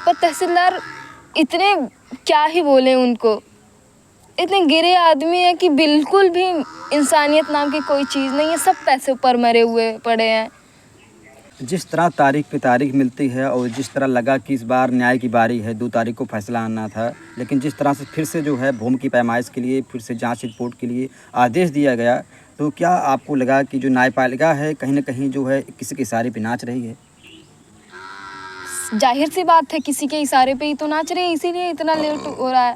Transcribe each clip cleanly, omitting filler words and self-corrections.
पर तहसीलदार इतने क्या ही बोले उनको, इतने गिरे आदमी है कि बिल्कुल भी इंसानियत नाम की कोई चीज़ नहीं है, सब पैसे ऊपर मरे हुए पड़े हैं। जिस तरह तारीख पे तारीख मिलती है और जिस तरह लगा कि इस बार न्याय की बारी है, 2 तारीख को फैसला आना था, लेकिन जिस तरह से फिर से जो है भूमि की पैमाइश के लिए फिर से जांच रिपोर्ट के लिए आदेश दिया गया, तो क्या आपको लगा कि जो न्यायपालिका है कहीं न कहीं जो है किसी के इशारे पे नाच रही है? जाहिर सी बात है, किसी के इशारे पे ही तो नाच रहे हैं, इसीलिए इतना लेट हो रहा है।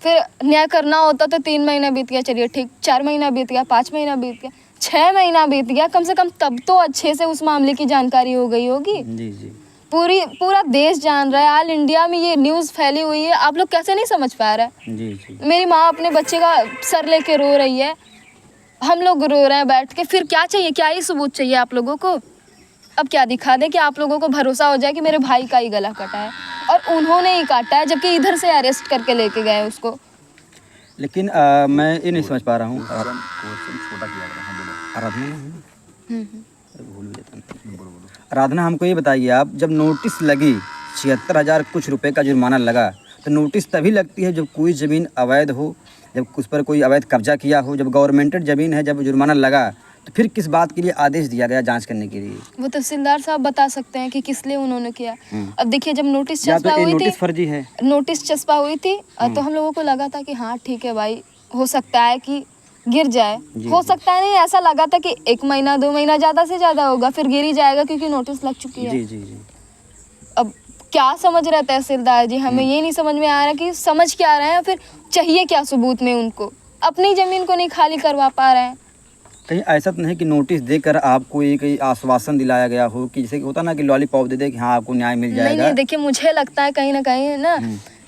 फिर न्याय करना होता तो 3 महीना बीत गया, चलिए ठीक, 4 महीना बीत गया, 5 महीना बीत गया, 6 महीना बीत गया, कम से कम तब तो अच्छे से उस मामले की जानकारी हो गई होगी। जी, जी। पूरा देश जान रहा है, ऑल इंडिया में ये न्यूज़ फैली हुई है, आप लोग कैसे नहीं समझ पा रहे हैं? जी, जी। मेरी माँ अपने बच्चे का सर लेके रो रही है, हम लोग रो रहे हैं बैठ के, फिर क्या चाहिए, क्या ही सबूत चाहिए आप लोगों को? अब क्या दिखा दे कि आप लोगों को भरोसा हो जाए कि मेरे भाई का ही गला कटा है और उन्होंने ही काटा है, जबकि इधर से अरेस्ट करके लेके गए उसको। लेकिन मैं ये नहीं समझ पा रहा हूँ, आराधना हमको ये बताइए, आप जब नोटिस लगी 76,000 कुछ रुपए का जुर्माना लगा, तो नोटिस तभी लगती है जब कोई ज़मीन अवैध हो, जब उस पर कोई अवैध कब्जा किया हो, जब गवर्नमेंटेड ज़मीन है, जब जुर्माना लगा, तो फिर किस बात के लिए आदेश दिया गया जांच करने के लिए? वो तहसीलदार साहब बता सकते हैं कि किस लिए उन्होंने किया। अब देखिए, जब नोटिस या चस्पा तो ये हुई थी, नोटिस फर्जी है। नोटिस चस्पा हुई थी तो हम लोगों को लगा था कि हाँ ठीक है भाई, हो सकता है कि गिर जाए, हो सकता है नहीं, ऐसा लगा था कि 1 महीना 2 महीना ज़्यादा से ज़्यादा होगा, फिर गिर ही जाएगा क्योंकि नोटिस लग चुकी है। जी, जी, जी। अब क्या समझ रहे तहसीलदार जी, हमें ये नहीं समझ में आ रहा कि समझ क्या रहे हैं, फिर चाहिए क्या सबूत में उनको? अपनी ज़मीन को नहीं खाली करवा पा रहे हैं। कहीं ऐसा तो नहीं कि नोटिस देकर आपको एक आश्वासन दिलाया गया हो कि जैसे कि होता ना कि लॉलीपॉप दे दे कि हाँ आपको न्याय मिल जाएगा? नहीं, देखिए मुझे लगता है कहीं ना कहीं ना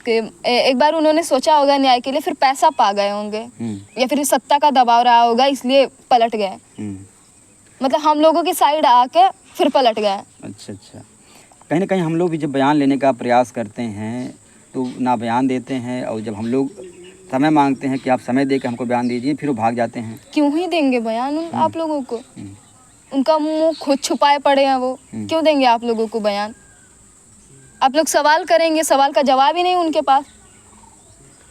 कि एक बार उन्होंने सोचा होगा न्याय के लिए, फिर पैसा पा गए होंगे या फिर सत्ता का दबाव रहा होगा, इसलिए पलट गए। मतलब हम लोगों की साइड आके फिर पलट गए। अच्छा, अच्छा। कहीं ना कहीं हम लोग भी जब बयान लेने का प्रयास करते हैं तो ना बयान देते हैं, और जब हम लोग समय मांगते हैं कि आप समय दे के हमको बयान दीजिए, फिर वो भाग जाते हैं। क्यों ही देंगे बयान आप लोगों को? उनका मुंह खुद छुपाए पड़े हैं वो, क्यों देंगे आप लोगों को बयान? आप लोग सवाल करेंगे, सवाल का जवाब ही नहीं उनके पास।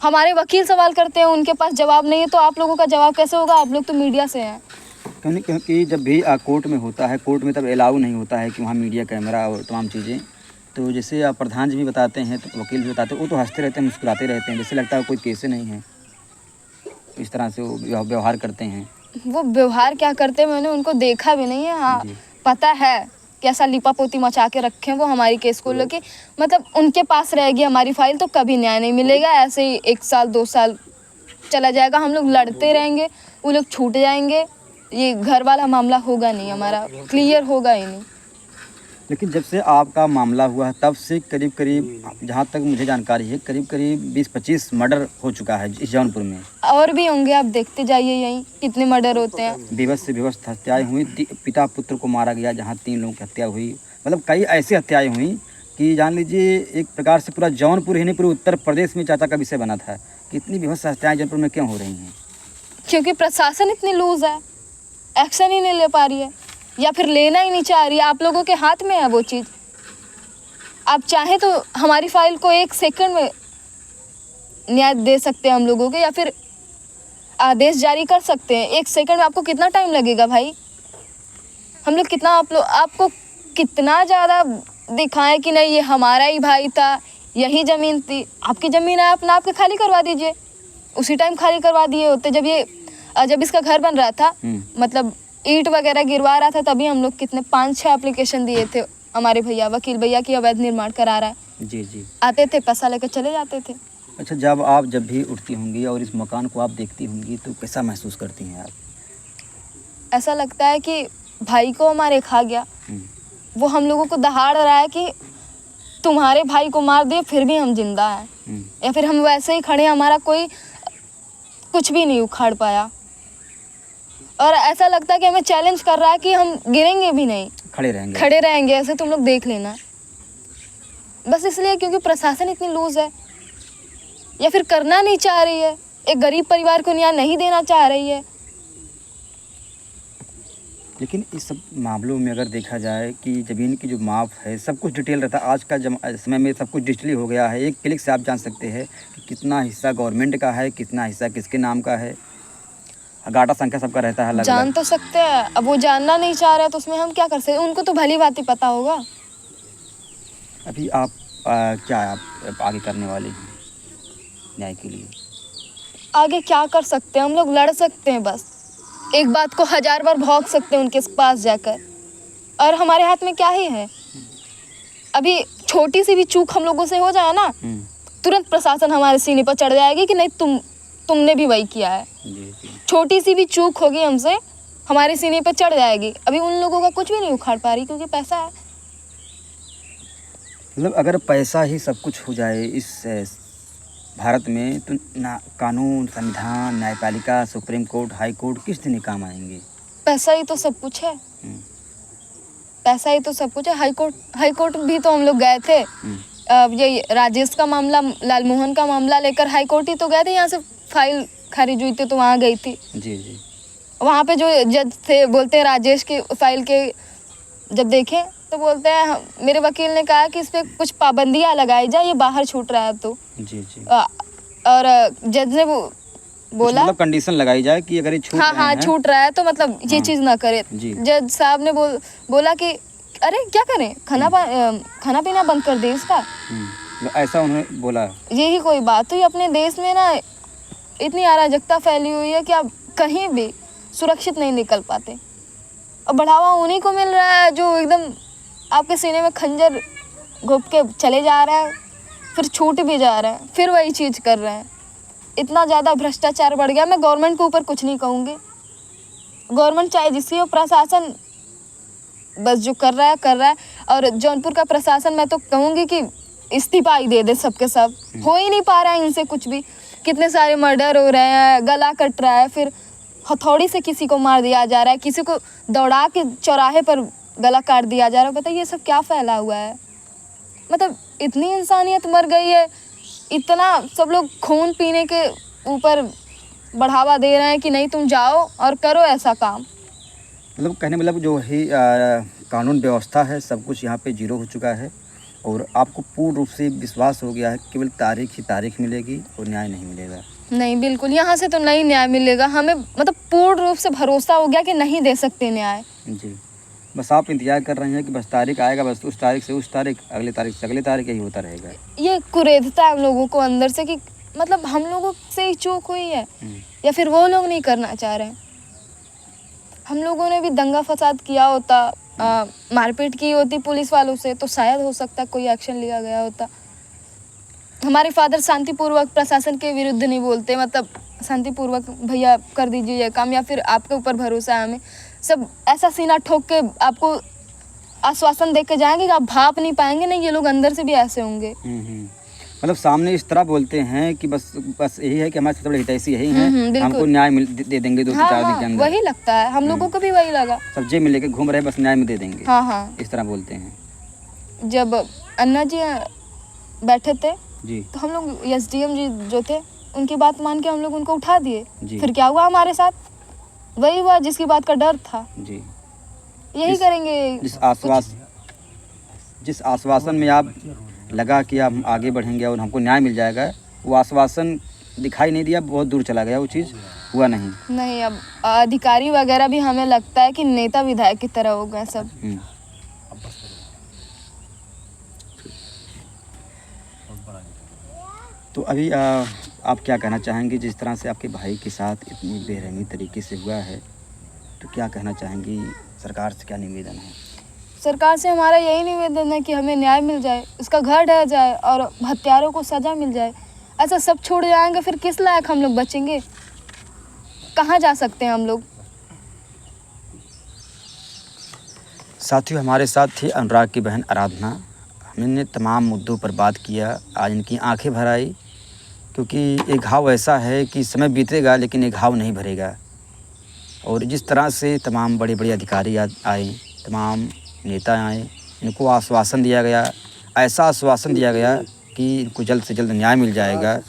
हमारे वकील सवाल करते हैं, उनके पास जवाब नहीं है, तो आप लोगों का जवाब कैसे होगा? आप लोग तो मीडिया से हैं। क्योंकि जब भी कोर्ट में होता है, कोर्ट में तब अलाउ नहीं होता है कि वहाँ मीडिया, कैमरा और तमाम चीज़ें, तो जैसे प्रधान जी भी बताते हैं, तो वकील भी बताते हैं, वो तो हंसते रहते हैं, मुस्कुराते रहते हैं, जैसे लगता है कोई केस नहीं है, इस तरह से वो व्यवहार करते हैं। वो व्यवहार क्या करते हैं, मैंने उनको देखा भी नहीं है। हाँ, पता है कैसा लिपापोती मचा के रखे हैं वो हमारी केस को लेके, मतलब उनके पास रहेगी हमारी फाइल तो कभी न्याय नहीं मिलेगा। ऐसे ही 1 साल 2 साल चला जाएगा, हम लोग लड़ते रहेंगे, वो लोग छूट जाएंगे, ये घर वाला मामला होगा नहीं, हमारा क्लियर होगा ही नहीं। लेकिन जब से आपका मामला हुआ है तब से करीब करीब, जहाँ तक मुझे जानकारी है, करीब करीब 20-25 मर्डर हो चुका है इस जौनपुर में। और भी होंगे, आप देखते जाइए यहीं कितने मर्डर होते हैं। बेबस से बेबस हत्याएं हुई, पिता पुत्र को मारा गया, जहाँ 3 लोगों की हत्या हुई, मतलब कई ऐसी हत्याएं हुई कि जान लीजिए एक प्रकार से पूरा जौनपुर ही नहीं, पूरे उत्तर प्रदेश में चर्चा का विषय बना था कि इतनी बेबस हत्याएं जौनपुर में क्यों हो रही हैं? क्योंकि प्रशासन इतनी लूज है, एक्शन ही नहीं ले पा रही है, या फिर लेना ही नहीं चाह रही है। आप लोगों के हाथ में है वो चीज़। आप चाहें तो हमारी फाइल को 1 सेकंड में न्याय दे सकते हैं हम लोगों के, या फिर आदेश जारी कर सकते हैं। 1 सेकंड में आपको कितना टाइम लगेगा भाई? हम लोग कितना, आपको कितना ज़्यादा दिखाएं कि नहीं ये हमारा ही भाई था, यही ज़मीन थी, आपकी ज़मीन है, अपना आपके खाली करवा दीजिए। उसी टाइम खाली करवा दिए होते जब इसका घर बन रहा था, मतलब ईंट वगैरह गिरवा रहा था, तभी हम लोग कितने 5-6 एप्लीकेशन दिए थे हमारे भैया, वकील भैया की अवैध निर्माण करा रहा है। जी, जी। आते थे, पैसा लेकर चले जाते थे। अच्छा, जब भी उठती होंगी और इस मकान को आप देखती होंगी तो कैसा महसूस करती हैं आप? ऐसा लगता है कि भाई को हमारे खा गया। वो हम लोगों को दहाड़ रहा है कि तुम्हारे भाई को मार दिए फिर भी हम जिंदा हैं, या फिर हम वैसे ही खड़े, हमारा कोई कुछ भी नहीं उखाड़ पाया। और ऐसा लगता है कि हमें चैलेंज कर रहा है कि हम गिरेंगे भी नहीं, खड़े रहेंगे, ऐसे तुम लोग देख लेना। बस इसलिए क्योंकि प्रशासन इतनी लूज है, या फिर करना नहीं चाह रही है, एक गरीब परिवार को न्याय नहीं देना चाह रही है। लेकिन इस सब मामलों में अगर देखा जाए कि ज़मीन की जो माप है सब कुछ डिटेल रहता है। आज का समय में सब कुछ डिजिटली हो गया है। एक क्लिक से आप जान सकते हैं कि कितना हिस्सा गवर्नमेंट का है, कितना हिस्सा किसके नाम का है। गाटा संख्या सबका रहता है अलग जान अलग। तो सकते हैं, अब वो जानना नहीं चाह रहे तो उसमें हम क्या कर सकते हैं, उनको तो भली बात ही पता होगा। अभी आप क्या आप आगे करने वाले हैं न्याय के लिए? आगे क्या कर सकते हैं, हम लोग लड़ सकते हैं, बस एक बात को 1000 बार भौंक सकते हैं उनके पास जाकर, और हमारे हाथ में क्या ही है। अभी छोटी सी भी चूक हम लोगों से हो जाए ना, तुरंत प्रशासन हमारे सीने पर चढ़ जाएगी कि नहीं तुमने भी वही किया है। जी जी। छोटी सी भी चूक होगी हमसे, हमारे सीने पर चढ़ जाएगी। अभी उन लोगों का कुछ भी नहीं उखाड़ पा रही क्योंकि पैसा है। मतलब अगर पैसा ही सब कुछ हो जाए इस भारत में तो ना कानून, संविधान, न्यायपालिका, सुप्रीम कोर्ट, हाई कोर्ट किस दिन काम आएंगे? पैसा ही तो सब कुछ है, हम्म, पैसा ही तो सब कुछ है। हाई कोर्ट भी तो हम लोग गए थे। ये राजेश का मामला, लालमोहन का मामला लेकर हाई कोर्ट ही तो गए थे। यहाँ से फाइल खारिज हुई थी तो वहाँ गई थी। जी जी। वहाँ पे जो जज थे बोलते हैं राजेश के फाइल के जब देखें तो बोलते हैं मेरे वकील ने कहा कि इस पर कुछ पाबंदियाँ लगाई जाए, ये बाहर छूट रहा है तो। जी जी। और जज ने बोला मतलब कंडीशन लगाई जाए कि अगर ये छूट हाँ रहे हाँ हैं, छूट रहा है तो मतलब ये चीज़ ना करे। जी। जज साहब ने बोला कि अरे क्या करें, खाना पीना बंद कर दें इसका। तो ऐसा उन्होंने बोला। यही कोई बात हुई। अपने देश में ना इतनी अराजकता फैली हुई है कि आप कहीं भी सुरक्षित नहीं निकल पाते, और बढ़ावा उन्हीं को मिल रहा है जो एकदम आपके सीने में खंजर घोंप के चले जा रहा है, फिर छूट भी जा रहा है, फिर वही चीज़ कर रहे हैं। इतना ज़्यादा भ्रष्टाचार बढ़ गया। मैं गवर्नमेंट के ऊपर कुछ नहीं कहूँगी, गवर्नमेंट चाहे जिसकी हो, प्रशासन बस जो कर रहा है। और जौनपुर का प्रशासन मैं तो कहूँगी कि इस्तीफा ही दे दे सबके सब। हो ही नहीं पा रहा है इनसे कुछ भी। कितने सारे मर्डर हो रहे हैं, गला कट रहा है, फिर हथौड़ी से किसी को मार दिया जा रहा है, किसी को दौड़ा के चौराहे पर गला काट दिया जा रहा है। बताइए ये सब क्या फैला हुआ है। मतलब इतनी इंसानियत मर गई है, इतना सब लोग खून पीने के ऊपर बढ़ावा दे रहे हैं कि नहीं तुम जाओ और करो ऐसा काम। मतलब कहने मतलब जो है कानून व्यवस्था है सब कुछ यहाँ पे जीरो हो चुका है, और आपको पूर्ण रूप से विश्वास हो गया है केवल तारीख ही तारीख मिलेगी और न्याय नहीं मिलेगा। नहीं बिल्कुल, यहाँ से तो नहीं न्याय मिलेगा हमें। मतलब पूर्ण रूप से भरोसा हो गया कि नहीं दे सकते न्याय। जी, बस आप इंतजार कर रहे हैं कि बस तारीख आएगा, बस उस तारीख से उस तारीख, अगले तारीख से अगले तारीख, यही होता रहेगा। ये कुरेदता है हम लोगों को अंदर से कि मतलब हम लोगों से ही चूक हुई है, या फिर वो लोग नहीं करना चाह रहे हैं। हम लोगों ने भी दंगा फसाद किया होता, मारपीट की होती पुलिस वालों से, तो शायद हो सकता कोई एक्शन लिया गया होता। हमारे फादर शांतिपूर्वक प्रशासन के विरुद्ध नहीं बोलते, मतलब शांतिपूर्वक भैया कर दीजिए ये काम, या फिर आपके ऊपर भरोसा है हमें, सब ऐसा सीना ठोक के आपको आश्वासन दे के जाएंगे कि आप भाप नहीं पाएंगे। नहीं, ये लोग अंदर से भी ऐसे होंगे। मतलब सामने इस तरह बोलते हैं कि बस यही है कि हमारे सबसे बड़े हितैषी यही हैं, हमको न्याय दे देंगे 2 से 4 दिन के अंदर। वही लगता है हम लोगों को भी, वही लगा। सब जेब में लेके घूम रहे, बस न्याय में दे देंगे। हाँ इस तरह बोलते हैं। जब अन्ना जी बैठे थे जी, तो हम लोग SDM जी जो थे उनकी बात मान के हम लोग उनको उठा दिए। फिर क्या हुआ हमारे साथ? वही हुआ जिसकी बात का डर था। जी, यही करेंगे। जिस आश्वासन में आप लगा कि आप आगे बढ़ेंगे और हमको न्याय मिल जाएगा, वो आश्वासन दिखाई नहीं दिया, बहुत दूर चला गया, वो चीज़ हुआ नहीं। अब अधिकारी वगैरह भी हमें लगता है कि नेता विधायक की तरह हो गए सब। तो अभी आप क्या कहना चाहेंगे जिस तरह से आपके भाई के साथ इतनी बेरहमी तरीके से हुआ है, तो क्या कहना चाहेंगी? सरकार से क्या निवेदन है? सरकार से हमारा यही निवेदन है कि हमें न्याय मिल जाए, उसका घर ढह जाए और हत्यारों को सज़ा मिल जाए। ऐसा सब छोड़ जाएंगे फिर किस लायक हम लोग बचेंगे? कहाँ जा सकते हैं हम लोग? साथियों, हमारे साथ थी अनुराग की बहन आराधना। हमने तमाम मुद्दों पर बात किया, आज इनकी आंखें भर आई, क्योंकि एक घाव ऐसा है कि समय बीतेगा लेकिन एक घाव नहीं भरेगा। और जिस तरह से तमाम बड़े बड़े अधिकारी आए, तमाम नेता आए, इनको आश्वासन दिया गया, ऐसा आश्वासन दिया गया कि इनको जल्द से जल्द न्याय मिल जाएगा,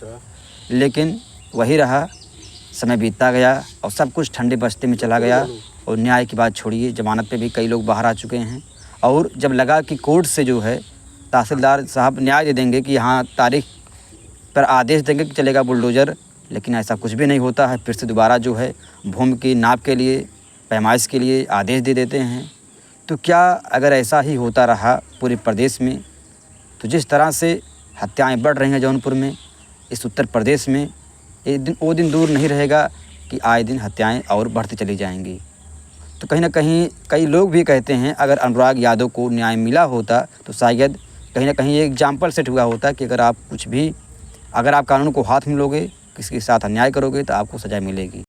लेकिन वही रहा, समय बीतता गया और सब कुछ ठंडे बस्ते में चला गया। और न्याय की बात छोड़िए, ज़मानत पे भी कई लोग बाहर आ चुके हैं। और जब लगा कि कोर्ट से जो है तहसीलदार साहब न्याय दे देंगे कि हाँ तारीख पर आदेश देंगे कि चलेगा बुलडोज़र, लेकिन ऐसा कुछ भी नहीं होता है। फिर से दोबारा जो है भूमि की नाप के लिए, पैमाइश के लिए आदेश दे देते हैं। तो क्या अगर ऐसा ही होता रहा पूरे प्रदेश में, तो जिस तरह से हत्याएं बढ़ रही हैं जौनपुर में, इस उत्तर प्रदेश में, एक दिन वो दिन दूर नहीं रहेगा कि आए दिन हत्याएं और बढ़ती चली जाएंगी। तो कहीं ना कहीं कई लोग भी कहते हैं अगर अनुराग यादव को न्याय मिला होता तो शायद कहीं ना कहीं ये एग्जाम्पल सेट हुआ होता कि अगर आप कानून को हाथ में लोगे, किसी के साथ अन्याय करोगे तो आपको सज़ा मिलेगी।